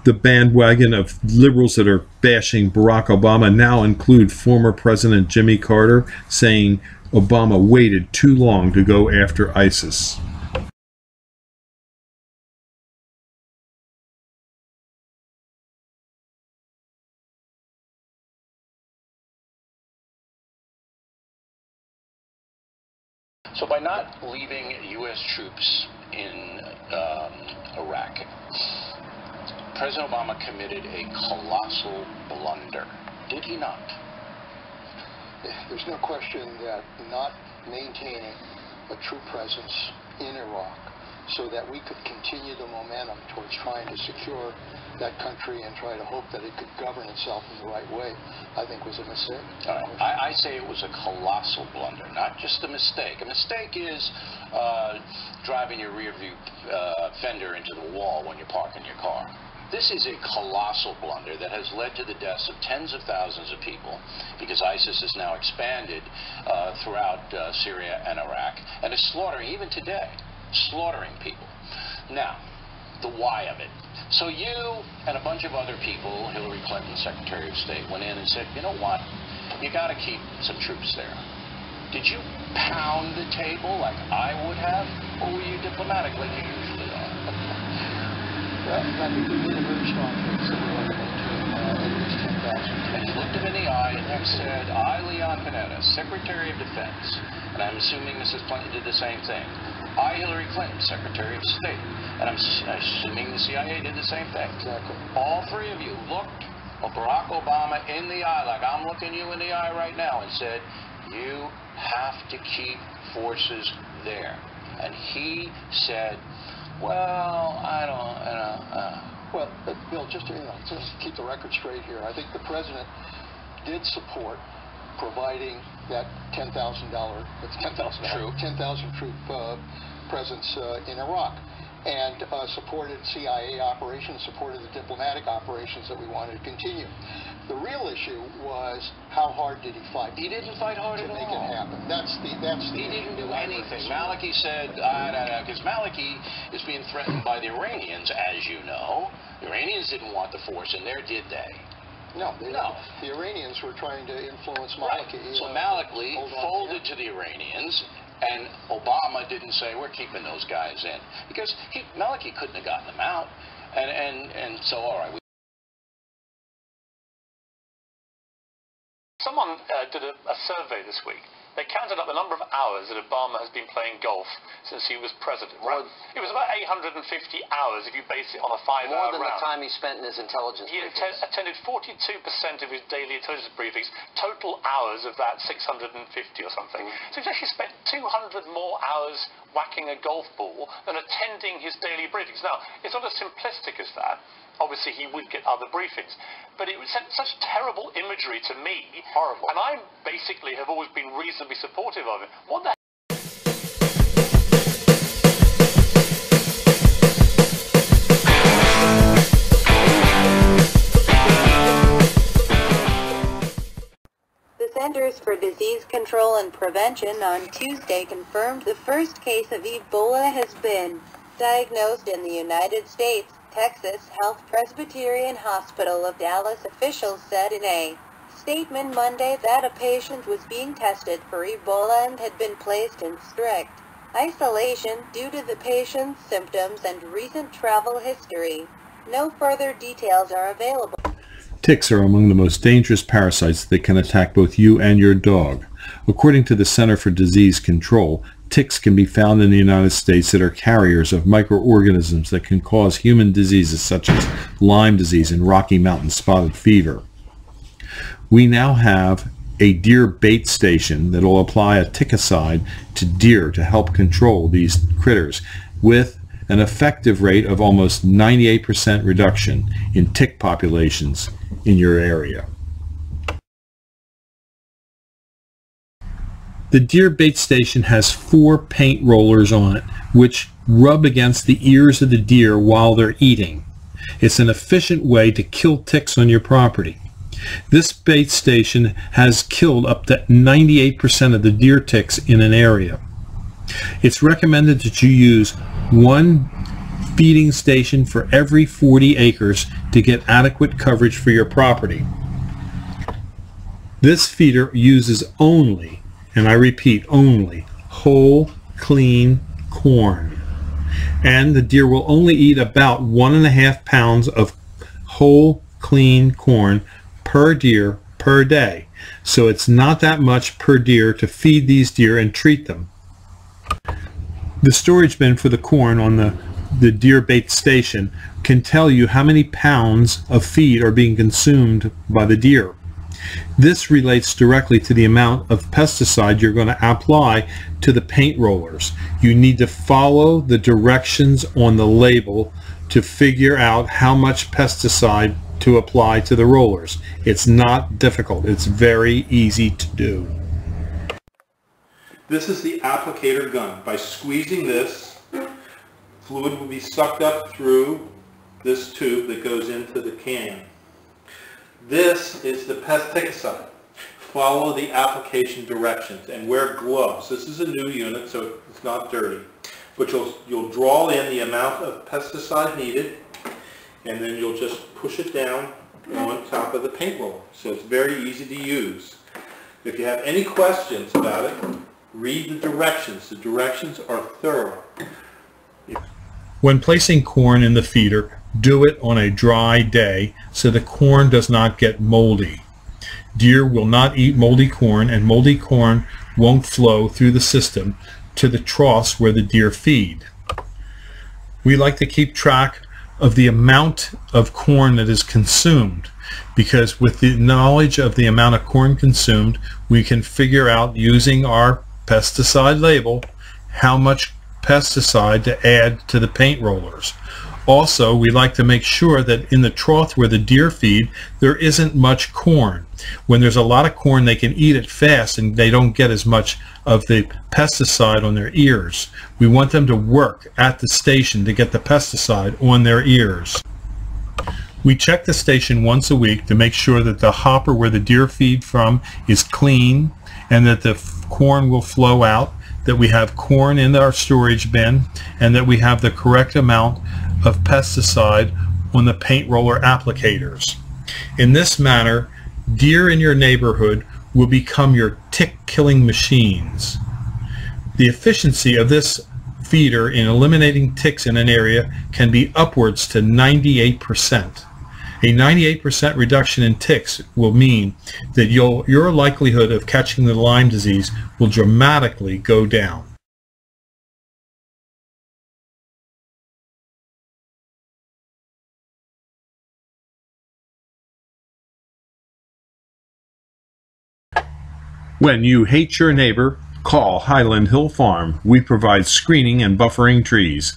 The bandwagon of liberals that are bashing Barack Obama now include former President Jimmy Carter, saying Obama waited too long to go after ISIS. So by not leaving U.S. troops in Iraq, President Obama committed a colossal blunder. Did he not? There's no question that not maintaining a true presence in Iraq so that we could continue the momentum towards trying to secure that country and try to hope that it could govern itself in the right way, I think was a mistake. I say it was a colossal blunder, not just a mistake. A mistake is driving your rear view fender into the wall when you're parking your car. This is a colossal blunder that has led to the deaths of tens of thousands of people, because ISIS has now expanded throughout Syria and Iraq and is slaughtering, even today, slaughtering people. Now, the why of it. So you and a bunch of other people, Hillary Clinton, Secretary of State, went in and said, you know what, you got to keep some troops there. Did you pound the table like I would have, or were you diplomatic like you usually are? Well, I think we made a very strong case that we wanted to at least 10,000. And you looked him in the eye and said, I, Leon Panetta, Secretary of Defense, and I'm assuming Mrs. Clinton did the same thing. I, Hillary Clinton, Secretary of State, and I'm assuming the CIA did the same thing. Exactly. All three of you looked Barack Obama in the eye, like I'm looking you in the eye right now, and said, you have to keep forces there. And he said, well, I don't, Well, Bill, just to keep the record straight here, I think the president did support providing that $10,000 troop presence in Iraq, and supported CIA operations, supported the diplomatic operations that we wanted to continue. The real issue was, how hard did he fight? He didn't fight hard at all to make it happen. That's the He didn't do anything. Maliki said, because Maliki is being threatened by the Iranians, as you know. The Iranians didn't want the force in there, did they? No. The Iranians were trying to influence Maliki. Right. So Maliki folded to the Iranians, and Obama didn't say, we're keeping those guys in. Because Maliki couldn't have gotten them out. And so, all right. Someone did a survey this week. They counted up the number of hours that Obama has been playing golf since he was president. It was about 850 hours if you base it on a 5-hour round. More than the time he spent in his intelligence He briefings. attended 42% of his daily intelligence briefings. Total hours of that, 650 or something. So he's actually spent 200 more hours whacking a golf ball than attending his daily briefings. Now, it's not as simplistic as that. Obviously, he would get other briefings. But it sent such terrible imagery to me. Horrible. And I basically have always been reasonably supportive of it. What the The Centers for Disease Control and Prevention on Tuesday confirmed the first case of Ebola has been diagnosed in the United States. Texas Health Presbyterian Hospital of Dallas officials said in a statement Monday that a patient was being tested for Ebola and had been placed in strict isolation due to the patient's symptoms and recent travel history. No further details are available. Ticks are among the most dangerous parasites that can attack both you and your dog. According to the Center for Disease Control, ticks can be found in the United States that are carriers of microorganisms that can cause human diseases such as Lyme disease and Rocky Mountain spotted fever. We now have a deer bait station that will apply a ticicide to deer to help control these critters, with an effective rate of almost 98% reduction in tick populations in your area. The deer bait station has 4 paint rollers on it, which rub against the ears of the deer while they're eating. It's an efficient way to kill ticks on your property. This bait station has killed up to 98% of the deer ticks in an area. It's recommended that you use 1 feeding station for every 40 acres to get adequate coverage for your property. This feeder uses only, and I repeat, only, whole, clean corn. And the deer will only eat about 1.5 pounds of whole, clean corn per deer per day. So it's not that much per deer to feed these deer and treat them. The storage bin for the corn on the deer bait station can tell you how many pounds of feed are being consumed by the deer. This relates directly to the amount of pesticide you're going to apply to the paint rollers. You need to follow the directions on the label to figure out how much pesticide to apply to the rollers. It's not difficult. It's very easy to do. This is the applicator gun. By squeezing this, fluid will be sucked up through this tube that goes into the can. This is the pesticide. Follow the application directions and wear gloves. This is a new unit, so it's not dirty. But you'll draw in the amount of pesticide needed, and then you'll just push it down on top of the paint roller. So it's very easy to use. If you have any questions about it, read the directions. The directions are thorough. When placing corn in the feeder, do it on a dry day so the corn does not get moldy. Deer will not eat moldy corn, and moldy corn won't flow through the system to the troughs where the deer feed. We like to keep track of the amount of corn that is consumed, because with the knowledge of the amount of corn consumed, we can figure out, using our pesticide label, how much pesticide to add to the paint rollers. Also, we like to make sure that in the trough where the deer feed, there isn't much corn. When there's a lot of corn, they can eat it fast and they don't get as much of the pesticide on their ears. We want them to work at the station to get the pesticide on their ears. We check the station once a week to make sure that the hopper where the deer feed from is clean and that the corn will flow out, that we have corn in our storage bin, and that we have the correct amount of pesticide on the paint roller applicators. In this manner, deer in your neighborhood will become your tick-killing machines. The efficiency of this feeder in eliminating ticks in an area can be upwards to 98%. A 98% reduction in ticks will mean that your likelihood of catching the Lyme disease will dramatically go down. When you hate your neighbor, call Highland Hill Farm. We provide screening and buffering trees.